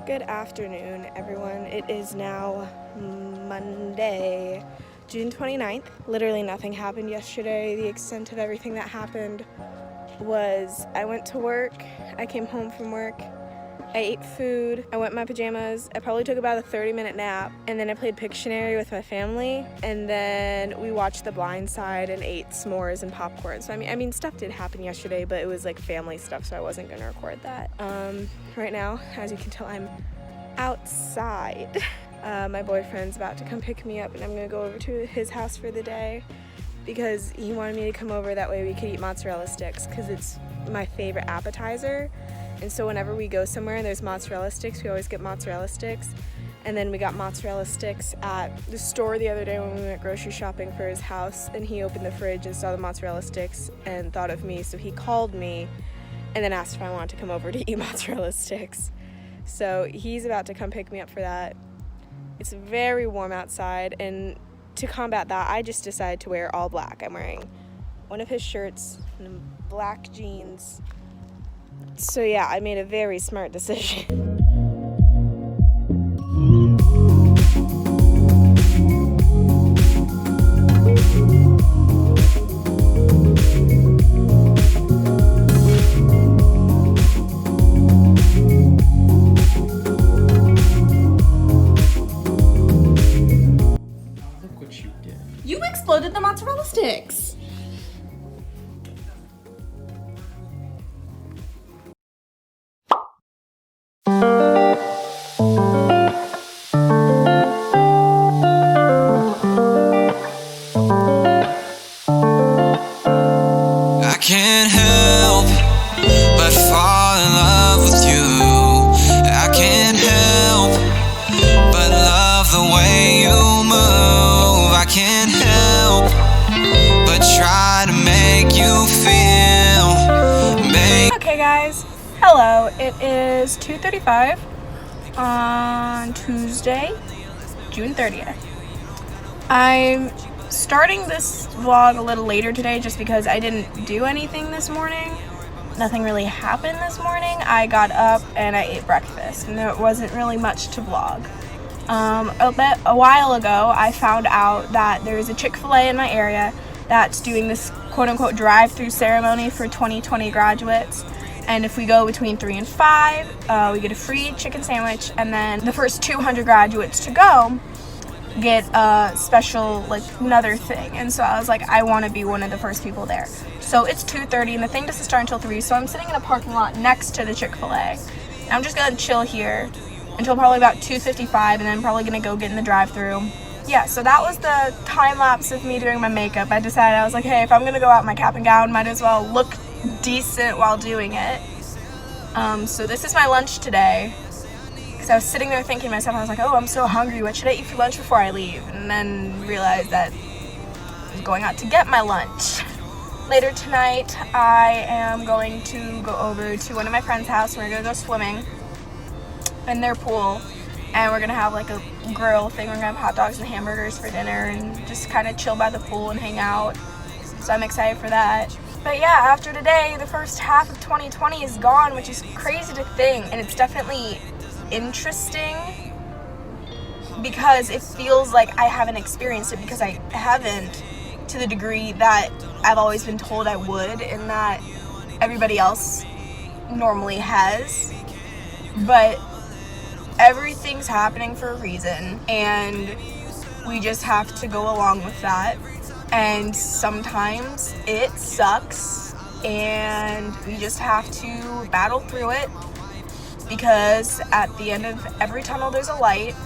Good afternoon, everyone. It is now Monday, June 29th. Literally nothing happened yesterday. The extent of everything that happened was I went to work, I came home from work, I ate food, I went in my pajamas, I probably took about a 30-minute nap, and then I played Pictionary with my family, and then we watched The Blind Side and ate s'mores and popcorn. So I mean stuff did happen yesterday, but it was like family stuff, so I wasn't gonna record that. Right now, as you can tell, I'm outside. My boyfriend's about to come pick me up, and I'm gonna go over to his house for the day because he wanted me to come over, that way we could eat mozzarella sticks, because it's my favorite appetizer. And so whenever we go somewhere and there's mozzarella sticks, we always get mozzarella sticks. And then we got mozzarella sticks at the store the other day when we went grocery shopping for his house, and he opened the fridge and saw the mozzarella sticks and thought of me, so he called me and then asked if I wanted to come over to eat mozzarella sticks. So he's about to come pick me up for that. It's very warm outside, and to combat that, I just decided to wear all black. I'm wearing one of his shirts and black jeans. So yeah, I made a very smart decision. Look what you did. You exploded the mozzarella sticks. I can't help but fall in love with you. I can't help but love the way you move. I can't help but try to make you feel. Okay guys, hello. It is 2:35 on Tuesday, June 30th. I'm starting this vlog a little later today just because I didn't do anything this morning. Nothing really happened this morning. I got up and I ate breakfast, and there wasn't really much to vlog. A while ago, I found out that there is a Chick-fil-A in my area that's doing this quote-unquote drive-through ceremony for 2020 graduates. And if we go between 3 and 5, we get a free chicken sandwich, and then the first 200 graduates to go get a special, like, another thing. And so I was like, I want to be one of the first people there. So it's 2:30 and the thing doesn't start until 3, so I'm sitting in a parking lot next to the Chick-fil-A. And I'm just gonna chill here until probably about 2:55, and then I'm probably gonna go get in the drive-thru. Yeah, so that was the time lapse of me doing my makeup. I decided, I was like, hey, if I'm gonna go out in my cap and gown, might as well look decent while doing it. So this is my lunch today. So I was sitting there thinking to myself, I was like, oh, I'm so hungry, what should I eat for lunch before I leave? And then realized that I was going out to get my lunch. Later tonight, I am going to go over to one of my friends' house. We're gonna go swimming in their pool, and we're gonna have like a grill thing. We're gonna have hot dogs and hamburgers for dinner and just kind of chill by the pool and hang out. So I'm excited for that. But yeah, after today, the first half of 2020 is gone, which is crazy to think, and it's definitely interesting because it feels like I haven't experienced it, because I haven't to the degree that I've always been told I would, and that everybody else normally has. But everything's happening for a reason, and we just have to go along with that. And sometimes it sucks, and we just have to battle through it, because at the end of every tunnel there's a light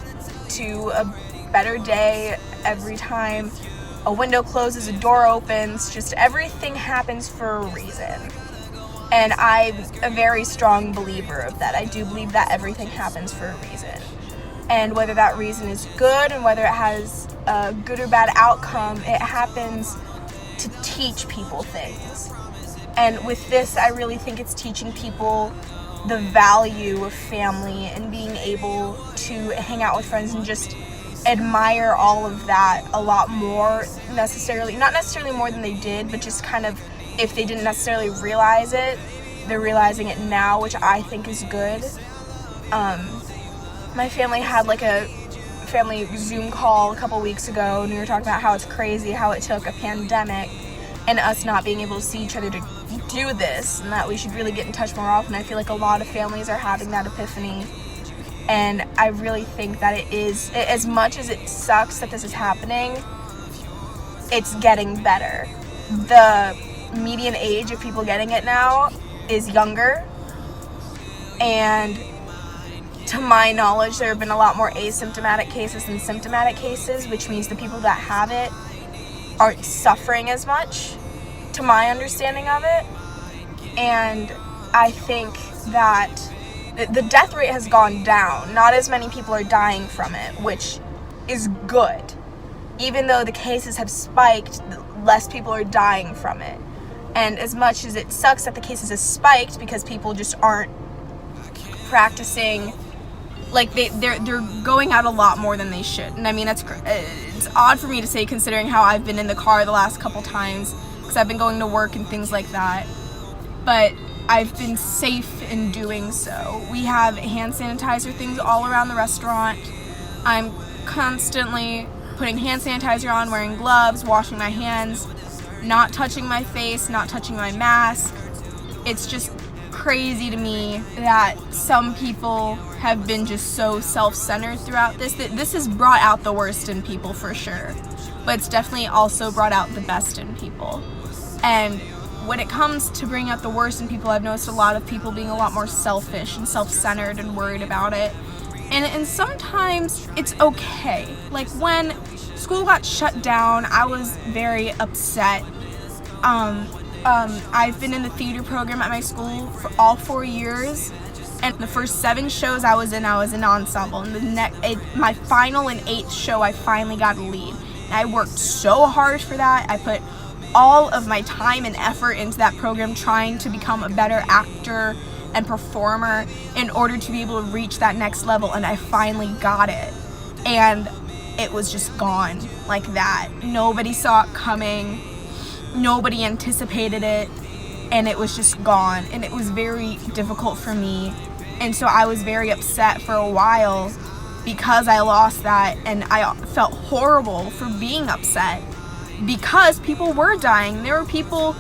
to a better day. Every time a window closes, a door opens, just everything happens for a reason. And I'm a very strong believer of that. I do believe that everything happens for a reason. And whether that reason is good and whether it has a good or bad outcome, it happens to teach people things. And with this, I really think it's teaching people the value of family and being able to hang out with friends and just admire all of that a lot more, not necessarily more than they did, but just kind of, if they didn't necessarily realize it, they're realizing it now, which I think is good. my family had like a family Zoom call a couple weeks ago, and we were talking about how it's crazy how it took a pandemic and us not being able to see each other to do this, and that we should really get in touch more often. I feel like a lot of families are having that epiphany, and I really think that it is, as much as it sucks that this is happening, it's getting better. The median age of people getting it now is younger, and to my knowledge, there have been a lot more asymptomatic cases than symptomatic cases, which means the people that have it aren't suffering as much, to my understanding of it. And I think that the death rate has gone down. Not as many people are dying from it, which is good. Even though the cases have spiked, less people are dying from it. And as much as it sucks that the cases have spiked because people just aren't practicing, like they're going out a lot more than they should. And I mean, it's odd for me to say considering how I've been in the car the last couple times because I've been going to work and things like that. But I've been safe in doing so. We have hand sanitizer things all around the restaurant. I'm constantly putting hand sanitizer on, wearing gloves, washing my hands, not touching my face, not touching my mask. It's just crazy to me that some people have been just so self-centered throughout this. This has brought out the worst in people for sure, but it's definitely also brought out the best in people. And when it comes to bringing out the worst in people, I've noticed a lot of people being a lot more selfish and self-centered and worried about it. And sometimes it's okay. Like when school got shut down, I was very upset. I've been in the theater program at my school for all 4 years, and the first 7 shows I was in ensemble. And my final and 8th show, I finally got a lead. And I worked so hard for that. I put all of my time and effort into that program, trying to become a better actor and performer in order to be able to reach that next level, and I finally got it. And it was just gone like that. Nobody saw it coming. Nobody anticipated it, and it was just gone, and it was very difficult for me. And so I was very upset for a while because I lost that, and I felt horrible for being upset because people were dying. There were people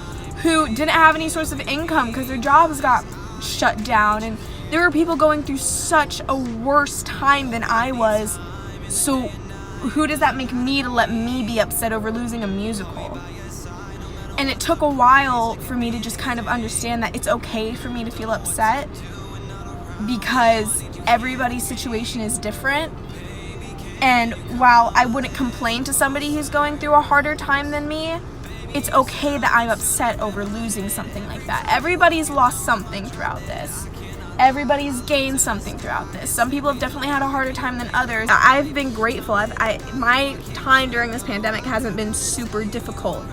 who didn't have any source of income because their jobs got shut down, and there were people going through such a worse time than I was. So who does that make me to let me be upset over losing a musical? And it took a while for me to just kind of understand that it's okay for me to feel upset because everybody's situation is different. And while I wouldn't complain to somebody who's going through a harder time than me, it's okay that I'm upset over losing something like that. Everybody's lost something throughout this. Everybody's gained something throughout this. Some people have definitely had a harder time than others. I've been grateful. My time during this pandemic hasn't been super difficult.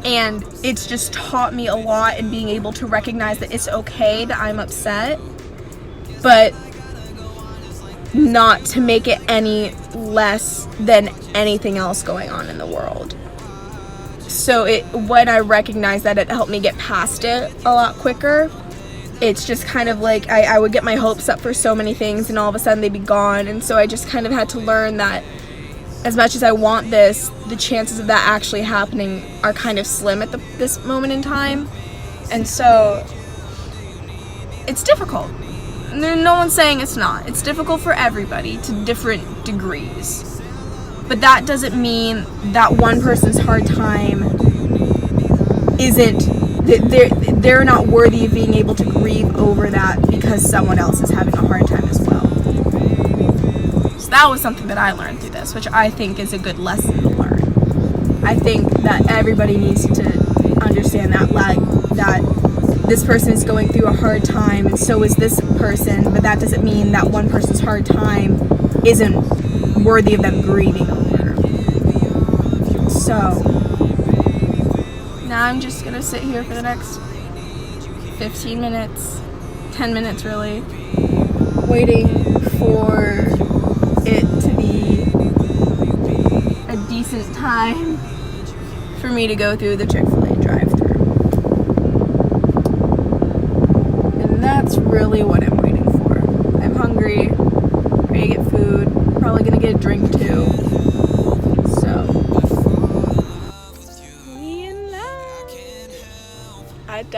And it's just taught me a lot in being able to recognize that it's okay that I'm upset, but not to make it any less than anything else going on in the world. So when I recognize that, it helped me get past it a lot quicker. It's just kind of like I would get my hopes up for so many things, and all of a sudden they'd be gone. And so I just kind of had to learn that as much as I want this, the chances of that actually happening are kind of slim at this moment in time. And so it's difficult. No one's saying it's not. It's difficult for everybody to different degrees. But that doesn't mean that one person's hard time they're not worthy of being able to grieve over that because someone else is having a hard time as well. So that was something that I learned through this, which I think is a good lesson to learn. I think that everybody needs to understand that this person is going through a hard time, and so is this person, but that doesn't mean that one person's hard time isn't worthy of them grieving over. So now I'm just gonna sit here for the next 15 minutes, 10 minutes really, waiting for it to be a decent time for me to go through the Chick-fil-A drive-thru. And that's really what I'm waiting for. I'm hungry, ready to get food.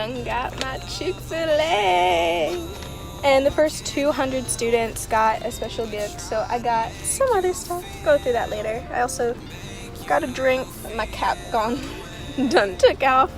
done got my Chick-fil-A. And the first 200 students got a special gift, so I got some other stuff. Go through that later. I also got a drink. My cap gone. Done took off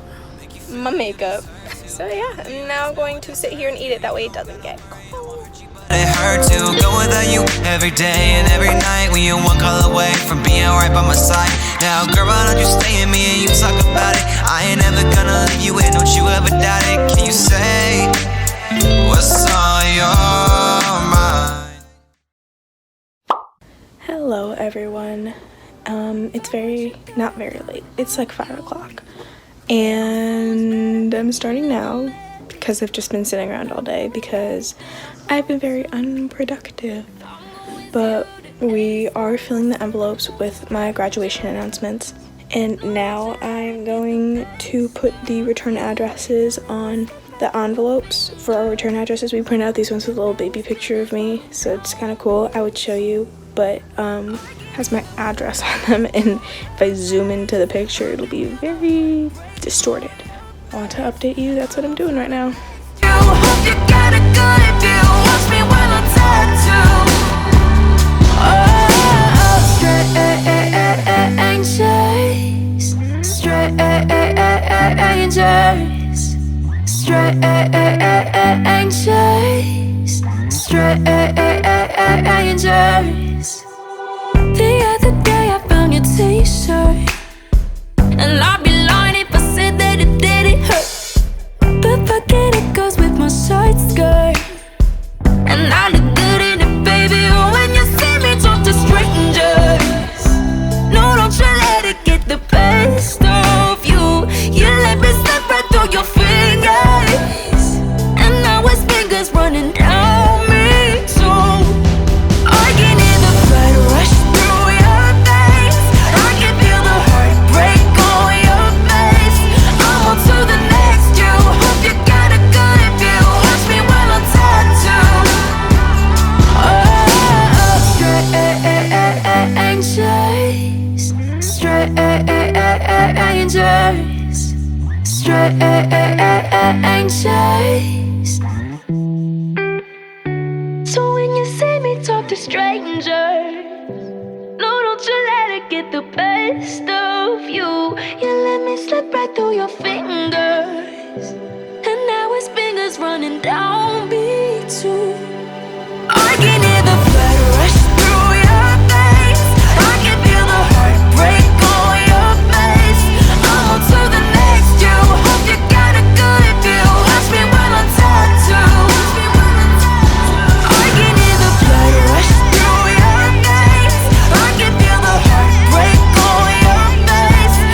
my makeup. So yeah, I'm now going to sit here and eat it. That way it doesn't get cold. It hurt to go without you every day and every night when you're one call away from being right by my side. Now, girl, why don't you stay in me and you talk about it? I ain't never gonna leave you in, don't you ever doubt it. Can you say what's on your mind? Hello everyone. It's not very late. It's like 5 o'clock. And I'm starting now because I've just been sitting around all day because I've been very unproductive. But we are filling the envelopes with my graduation announcements. And now I'm going to put the return addresses on the envelopes for our return addresses. We print out these ones with a little baby picture of me, so it's kind of cool. I would show you, but has my address on them, and if I zoom into the picture, it'll be very distorted. I want to update you. That's what I'm doing right now. The other day I found your t-shirt, and I'd be lying if I said that it didn't hurt. But forget it goes with my short skirt, and I look good in it, baby. When you see me talk to strangers, no, don't you let it get the best of you. You let me slip right through your fingers, and now it's fingers running down me too. I can hear the blood rush through your veins. I can feel the heartbreak on your face. I'm on to the next. You hope you got a good view. Watch me while I'm tattooed. Strangers. So when you see me talk to strangers, no, don't you let it get the best of you. You let me slip right through your fingers, and now it's fingers running down me too.